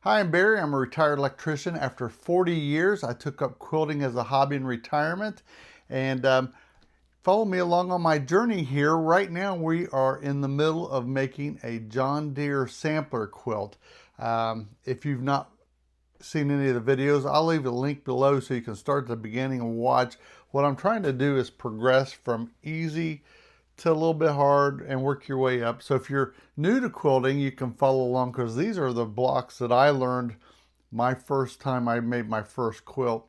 Hi, I'm Barry. I'm a retired electrician. After 40 years, I took up quilting as a hobby in retirement. And follow me along on my journey here. Right now, we are in the middle of making a John Deere sampler quilt. If you've not seen any of the videos, I'll leave a link below so you can start at the beginning and watch. What I'm trying to do is progress from easy to a little bit hard and work your way up. So if you're new to quilting, you can follow along because these are the blocks that I learned my first time I made my first quilt.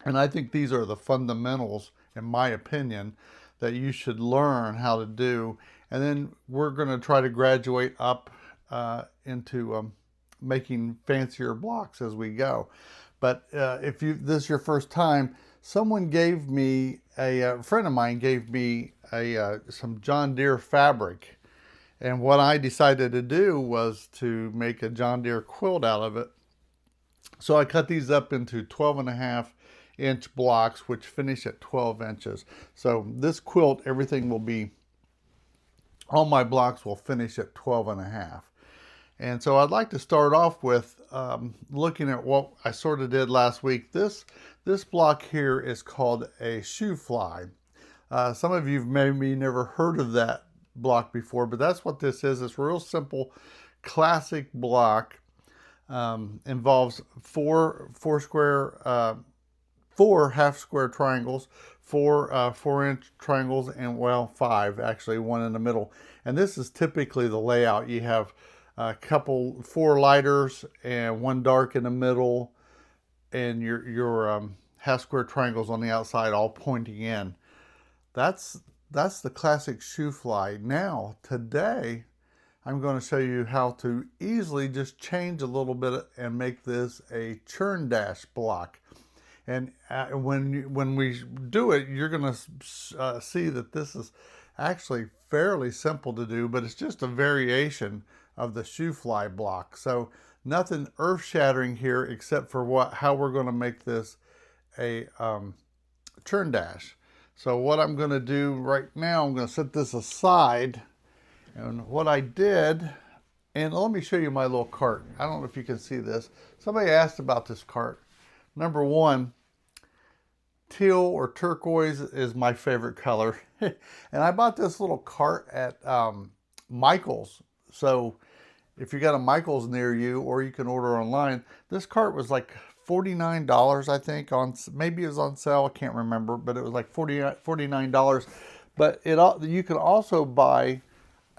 And I think these are the fundamentals, in my opinion, that you should learn how to do. And then we're going to try to graduate up into making fancier blocks as we go. But if this is your first time, someone gave me a friend of mine gave me some John Deere fabric, and what I decided to do was to make a John Deere quilt out of it. So I cut these up into 12.5-inch blocks, which finish at 12 inches. So this quilt, everything will be, all my blocks will finish at 12.5. And so I'd like to start off with looking at what I sort of did last week. This block here is called a Shoefly. Some of you have maybe never heard of that block before, but that's what this is. It's a real simple, classic block. Involves four half square triangles, four 4-inch triangles, and well, 5 actually, one in the middle. And this is typically the layout. You have four lighters and one dark in the middle, and your half square triangles on the outside, all pointing in. That's the classic Shoefly. Now today, I'm going to show you how to easily just change a little bit and make this a Churn Dash block. And when we do it, you're going to see that this is actually fairly simple to do, but it's just a variation of the Shoefly block. So nothing earth-shattering here except for how we're going to make this a Churn Dash. So what I'm going to do right now, I'm going to set this aside. And what I did, and let me show you my little cart. I don't know if you can see this. Somebody asked about this cart. Number one, teal or turquoise is my favorite color. And I bought this little cart at Michael's. So if you got a Michael's near you, or you can order online, this cart was like $49, I think. Maybe it was on sale, I can't remember, but it was like $49. But you can also buy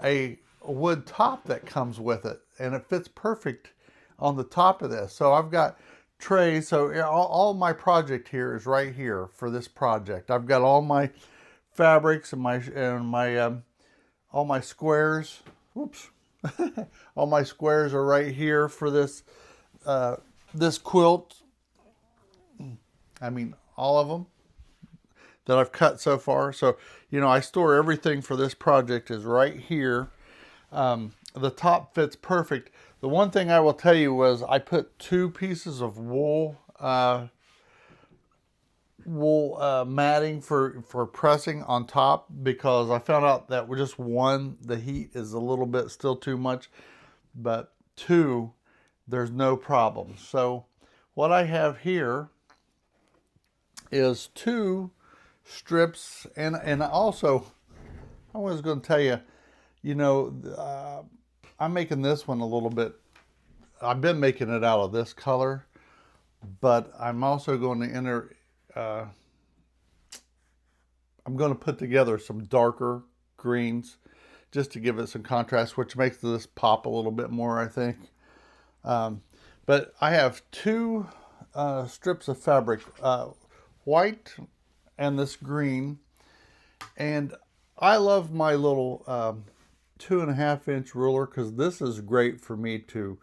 a wood top that comes with it, and it fits perfect on the top of this. So I've got trays. So all my project here is right here for this project. I've got all my fabrics and all my squares. Whoops. All my squares are right here for this this quilt. I mean, all of them that I've cut so far. So, I store everything for this project is right here. The top fits perfect. The one thing I will tell you was I put 2 pieces of wool matting for pressing on top, because I found out that with just one, the heat is a little bit still too much, but 2, there's no problem. So what I have here is 2 strips, and also I was going to tell you, I'm making this one a little bit, I've been making it out of this color, but I'm also going to I'm going to put together some darker greens just to give it some contrast, which makes this pop a little bit more, I think. But I have 2 strips of fabric, white and this green, and I love my little 2.5-inch ruler, because this is great for me to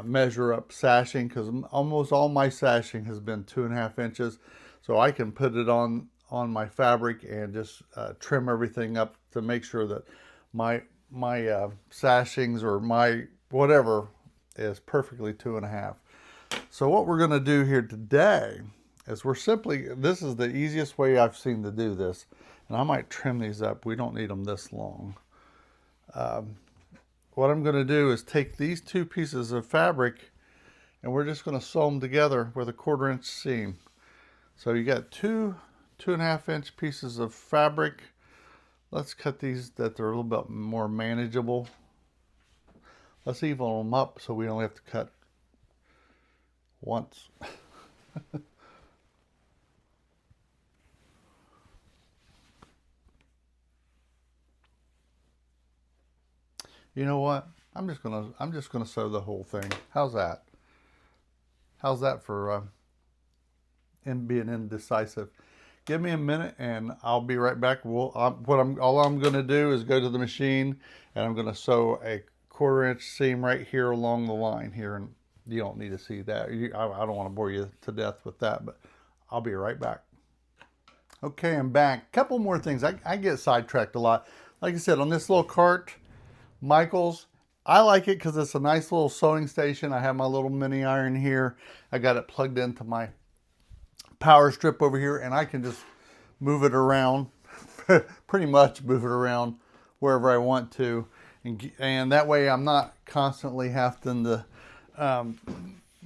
measure up sashing, because almost all my sashing has been 2.5 inches. So I can put it on my fabric and just trim everything up to make sure that my sashings or my whatever is perfectly 2.5. So what we're going to do here today is this is the easiest way I've seen to do this. And I might trim these up. We don't need them this long. What I'm going to do is take these 2 pieces of fabric and we're just going to sew them together with a 1/4 inch seam. So you got 2.5 inch pieces of fabric. Let's cut these that they're a little bit more manageable. Let's even them up so we only have to cut once. You know what? I'm just gonna sew the whole thing. How's that? How's that for being indecisive? Give me a minute and I'll be right back. All I'm gonna do is go to the machine and I'm gonna sew a 1/4 inch seam right here along the line here, and you don't need to see that. I don't want to bore you to death with that, but I'll be right back. Okay, I'm back. Couple more things. I get sidetracked a lot. Like I said, on this little cart, Michael's, I like it because it's a nice little sewing station. I have my little mini iron here. I got it plugged into my power strip over here, and I can just move it around, pretty much move it around wherever I want to. And that way I'm not constantly having to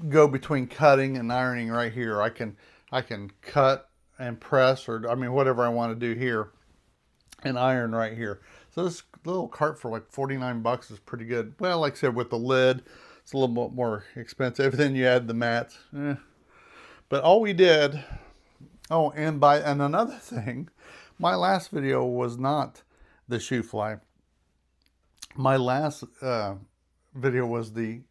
go between cutting and ironing right here. I can cut and press, or I mean whatever I want to do here, and iron right here. So this little cart for like 49 bucks is pretty good. Well, like I said, with the lid, it's a little bit more expensive. Then you add the mats. But all we did, oh, and another thing, my last video was not the Shoefly. My last video was the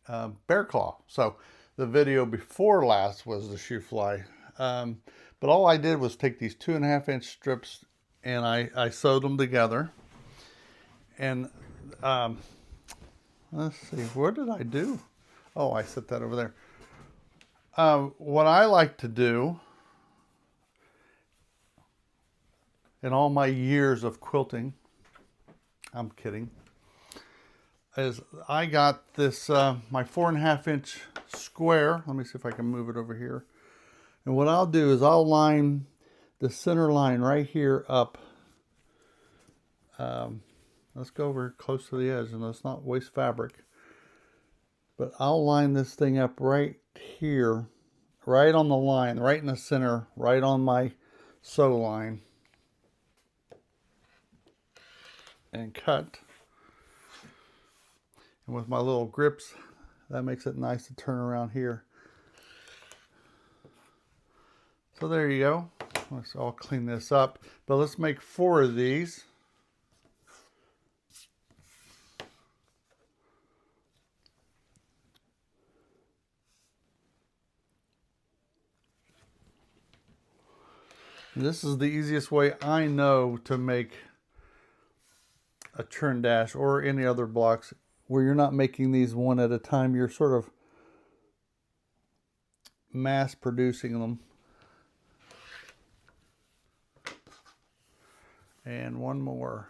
bear claw. So the video before last was the Shoefly. But all I did was take these 2.5 inch strips and I sewed them together. And let's see, what did I do? Oh, I set that over there. What I like to do in all my years of quilting, I'm kidding, is I got this, my 4.5 inch square. Let me see if I can move it over here. And what I'll do is I'll line the center line right here up. Let's go over close to the edge and let's not waste fabric. But I'll line this thing up right here, right on the line, right in the center, right on my sew line. And cut. And with my little grips, that makes it nice to turn around here. So there you go. Let's all clean this up. But let's make 4 of these. This is the easiest way I know to make a churn dash or any other blocks where you're not making these one at a time. You're sort of mass producing them. And one more.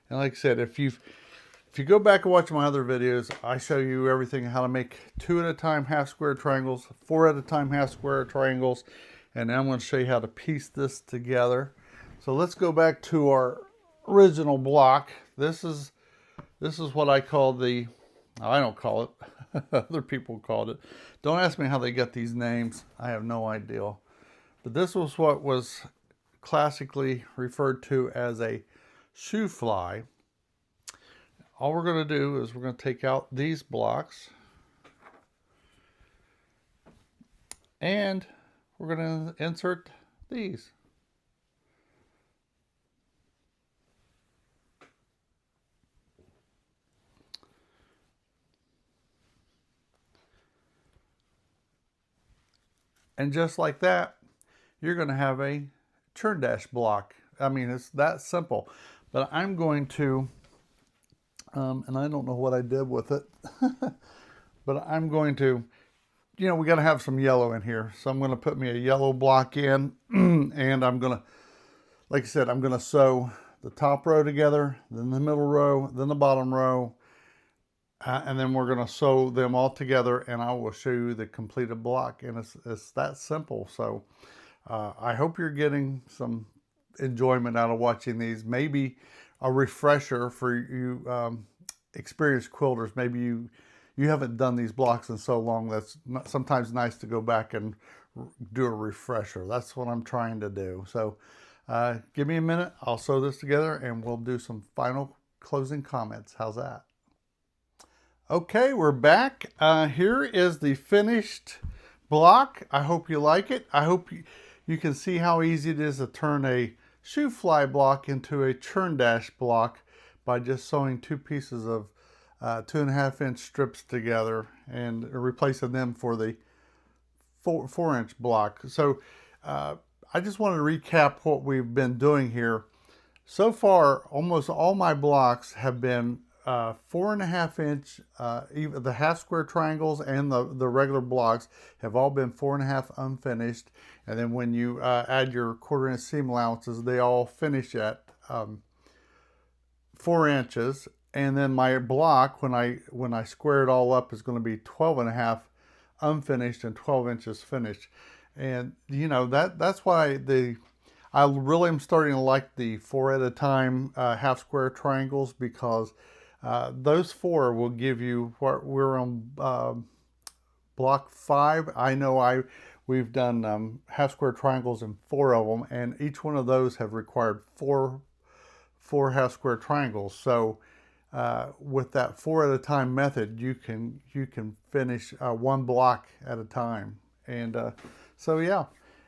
And like I said, if you go back and watch my other videos, I show you everything, how to make 2 at a time half square triangles, 4 at a time half square triangles, and I'm going to show you how to piece this together. So let's go back to our original block. This is what I call the, I don't call it, other people called it. Don't ask me how they get these names. I have no idea. But this was what was classically referred to as a Shoefly. All we're going to do is we're going to take out these blocks and we're going to insert these. And just like that, you're going to have a churn dash block. I mean, it's that simple. But I'm going to, and I don't know what I did with it, but I'm going to, you know, we got to have some yellow in here. So I'm going to put me a yellow block in, and I'm going to, like I said, I'm going to sew the top row together, then the middle row, then the bottom row, and then we're going to sew them all together, and I will show you the completed block. And it's that simple. So I hope you're getting some enjoyment out of watching these. Maybe a refresher for you experienced quilters. Maybe you haven't done these blocks in so long. That's sometimes nice to go back and do a refresher. That's what I'm trying to do. So give me a minute. I'll sew this together and we'll do some final closing comments. How's that? Okay, we're back. Here is the finished block. I hope you like it. I hope you can see how easy it is to turn a Shoefly block into a Churn Dash block by just sewing two pieces of 2.5-inch strips together and replacing them for the 4-inch block. So I just wanted to recap what we've been doing here. So far, almost all my blocks have been 4.5-inch, even the half square triangles and the regular blocks have all been 4.5 unfinished. And then when you add your 1/4-inch seam allowances, they all finish at 4 inches. And then my block, when I square it all up, is going to be 12.5 unfinished and 12 inches finished. And you know, that's why I really am starting to like the 4 at a time half square triangles, because those 4 will give you what we're on block 5. I know we've done half square triangles in 4 of them, and each one of those have required four half square triangles. So with that 4 at a time method, you can finish one block at a time. And so yeah.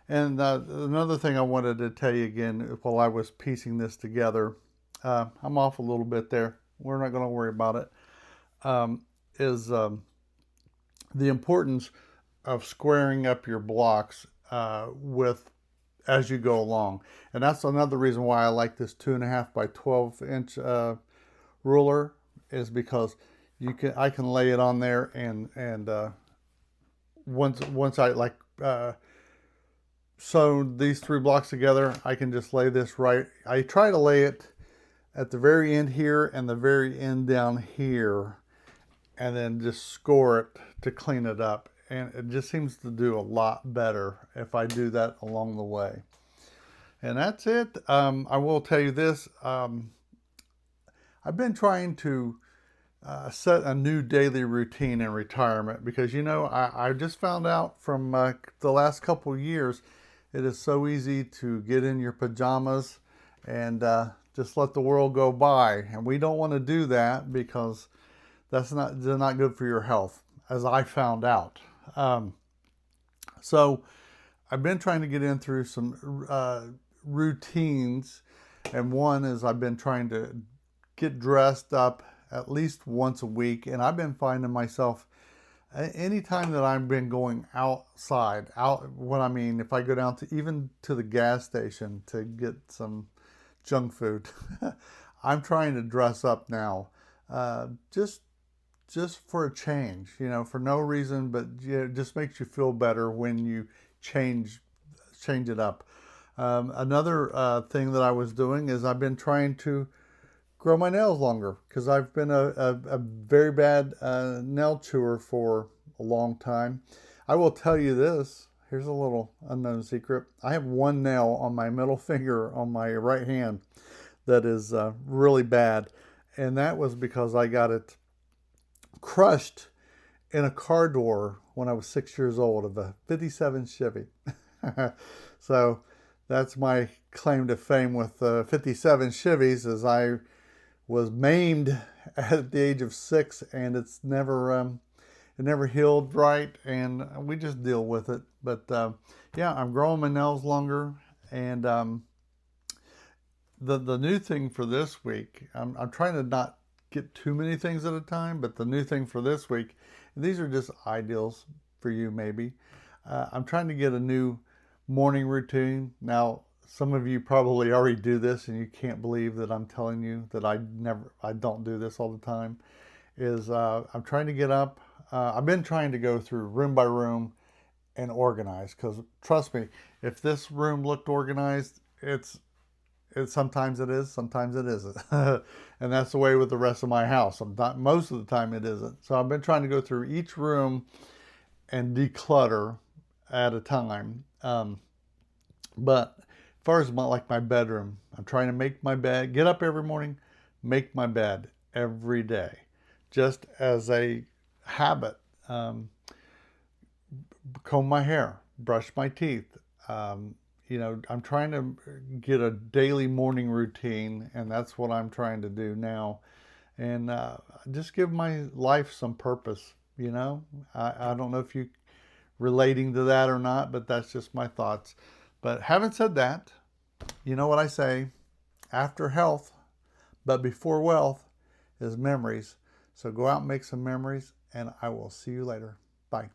And another thing I wanted to tell you again while I was piecing this together, I'm off a little bit there, we're not going to worry about it, is the importance of squaring up your blocks as you go along. And that's another reason why I like this 2.5 by 12-inch ruler, is because I can lay it on there, and once I sew these 3 blocks together, I can just lay this right. I try to lay it at the very end here and the very end down here, and then just score it to clean it up. And it just seems to do a lot better if I do that along the way. And that's it. I will tell you this. I've been trying to set a new daily routine in retirement, because, you know, I just found out from the last couple of years, it is so easy to get in your pajamas and just let the world go by. And we don't want to do that, because they're not good for your health, as I found out. So I've been trying to get in through some routines. And one is I've been trying to get dressed up at least once a week. And I've been finding myself, anytime that I've been going outside, if I go down even to the gas station to get some junk food, I'm trying to dress up now, just for a change, you know, for no reason, but it just makes you feel better when you change it up. Another thing that I was doing is I've been trying to grow my nails longer, because I've been a very bad nail chewer for a long time. I will tell you this. Here's a little unknown secret. I have one nail on my middle finger on my right hand that is really bad. And that was because I got it crushed in a car door when I was 6 years old, of a 57 Chevy. So that's my claim to fame with 57 Chevys, as I was maimed at the age of 6, and it never healed right, and we just deal with it. But yeah, I'm growing my nails longer, and the new thing for this week, I'm trying to not get too many things at a time, but the new thing for this week, these are just ideals for you maybe. I'm trying to get a new morning routine. Now, some of you probably already do this, and you can't believe that I'm telling you that I don't do this all the time. I'm trying to get up. I've been trying to go through room by room and organize, because trust me, if this room looked organized, sometimes it is, sometimes it isn't. And that's the way with the rest of my house. Most of the time it isn't. So I've been trying to go through each room and declutter at a time. But as far as like my bedroom, I'm trying to make my bed, get up every morning, make my bed every day, just as a habit. Comb my hair, brush my teeth. You know, I'm trying to get a daily morning routine, and that's what I'm trying to do now. And just give my life some purpose, you know. I don't know if you relating to that or not, but that's just my thoughts. But having said that, you know what I say, after health, but before wealth is memories. So go out and make some memories, and I will see you later. Bye.